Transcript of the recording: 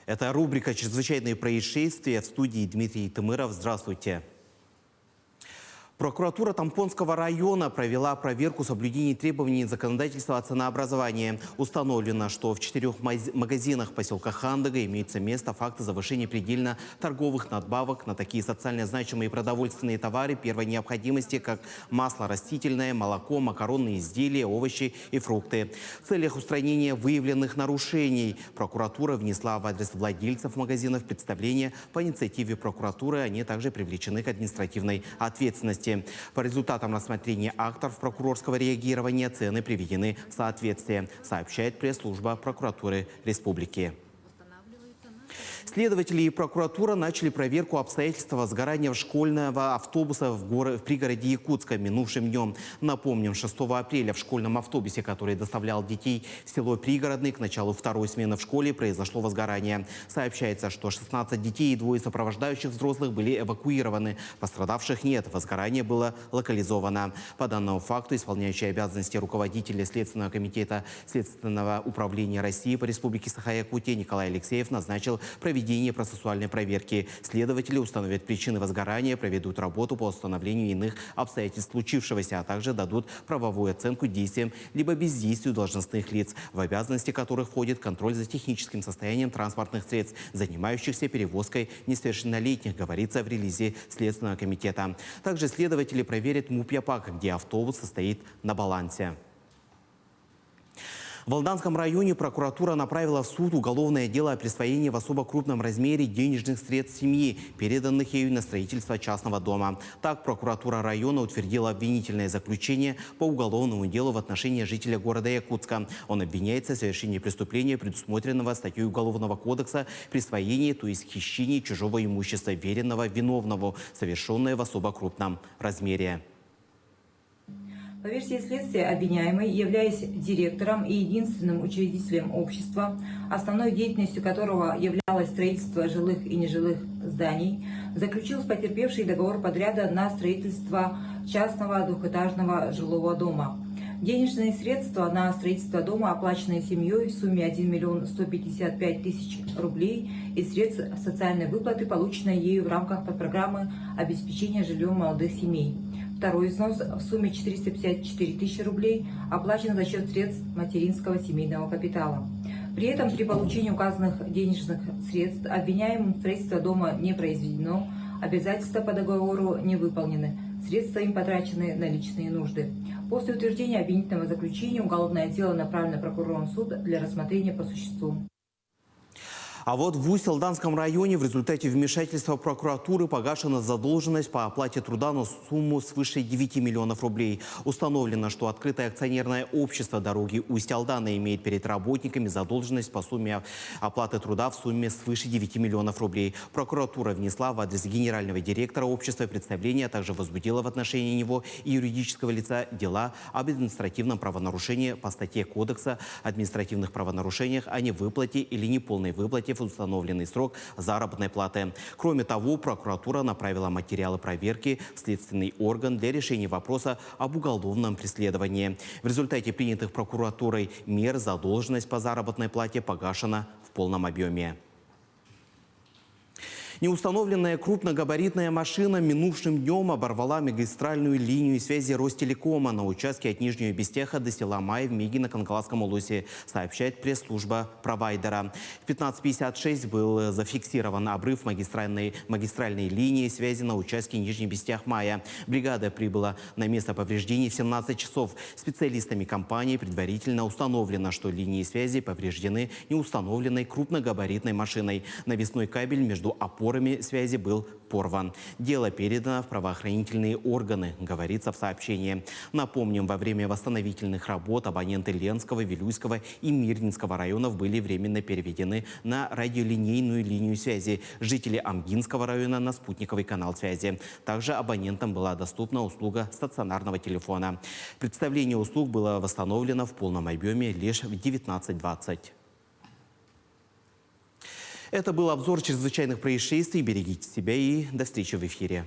Это рубрика «Чрезвычайные происшествия». В студии Дмитрий Тымыров. Здравствуйте. Прокуратура Тампонского района провела проверку соблюдения требований законодательства о ценообразовании. Установлено, что в 4 магазинах поселка Хандага имеются место факты завышения предельно торговых надбавок на такие социально значимые продовольственные товары первой необходимости, как масло растительное, молоко, макаронные изделия, овощи и фрукты. В целях устранения выявленных нарушений прокуратура внесла в адрес владельцев магазинов представления. По инициативе прокуратуры они также привлечены к административной ответственности. По результатам рассмотрения актов прокурорского реагирования цены приведены в соответствие, сообщает пресс-служба прокуратуры республики. Следователи и прокуратура начали проверку обстоятельств возгорания школьного автобуса в пригороде Якутска минувшим днем. Напомним, 6 апреля в школьном автобусе, который доставлял детей в село Пригородный, к началу второй смены в школе произошло возгорание. Сообщается, что 16 детей и 2 сопровождающих взрослых были эвакуированы. Пострадавших нет. Возгорание было локализовано. По данному факту исполняющий обязанности руководителя Следственного комитета Следственного управления России по Республике Саха-Якутия Николай Алексеев назначил проведение процессуальной проверки. Следователи установят причины возгорания, проведут работу по установлению иных обстоятельств случившегося, а также дадут правовую оценку действиям либо бездействию должностных лиц, в обязанности которых входит контроль за техническим состоянием транспортных средств, занимающихся перевозкой несовершеннолетних, говорится в релизе Следственного комитета. Также следователи проверят МУП-ЯПАК, где автобус состоит на балансе. В Алданском районе прокуратура направила в суд уголовное дело о присвоении в особо крупном размере денежных средств семьи, переданных ею на строительство частного дома. Так, прокуратура района утвердила обвинительное заключение по уголовному делу в отношении жителя города Якутска. Он обвиняется в совершении преступления, предусмотренного статьей Уголовного кодекса «Присвоение, то есть хищение чужого имущества, веренного виновному, совершенное в особо крупном размере». По версии следствия, обвиняемый, являясь директором и единственным учредителем общества, основной деятельностью которого являлось строительство жилых и нежилых зданий, заключил с потерпевшей договор подряда на строительство частного двухэтажного жилого дома. Денежные средства на строительство дома, оплаченные семьей в сумме 1 миллион 155 тысяч рублей из средств социальной выплаты, полученной ею в рамках подпрограммы обеспечения жильем молодых семей. Второй взнос в сумме 454 тысячи рублей оплачен за счет средств материнского семейного капитала. При этом при получении указанных денежных средств обвиняемым строительство дома не произведено, обязательства по договору не выполнены, средства им потрачены на личные нужды. После утверждения обвинительного заключения уголовное дело направлено прокурором в суд для рассмотрения по существу. А вот в Усть-Алданском районе в результате вмешательства прокуратуры погашена задолженность по оплате труда на сумму свыше 9 миллионов рублей. Установлено, что открытое акционерное общество «Дороги Усть-Алдана» имеет перед работниками задолженность по сумме оплаты труда в сумме свыше 9 миллионов рублей. Прокуратура внесла в адрес генерального директора общества представление, а также возбудила в отношении него и юридического лица дела об административном правонарушении по статье Кодекса административных правонарушениях о невыплате или неполной выплате в установленный срок заработной платы. Кроме того, прокуратура направила материалы проверки в следственный орган для решения вопроса об уголовном преследовании. В результате принятых прокуратурой мер задолженность по заработной плате погашена в полном объеме. Неустановленная крупногабаритная машина минувшим днем оборвала магистральную линию связи Ростелекома на участке от Нижнего Бестеха до села Май в Мегино-Канкаласском улусе, сообщает пресс-служба провайдера. В 15:56 был зафиксирован обрыв магистральной линии связи на участке Нижний Бестех-Мая. Бригада прибыла на место повреждений в 17 часов. Специалистами компании предварительно установлено, что линии связи повреждены неустановленной крупногабаритной машиной. Навесной кабель между опорами связи был порван. Дело передано в правоохранительные органы, говорится в сообщении. Напомним, во время восстановительных работ абоненты Ленского, Вилюйского и Мирнинского районов были временно переведены на радиолинейную линию связи. Жители Амгинского района на спутниковый канал связи. Также абонентам была доступна услуга стационарного телефона. Представление услуг было восстановлено в полном объеме лишь в 19:20. Это был обзор чрезвычайных происшествий. Берегите себя и до встречи в эфире.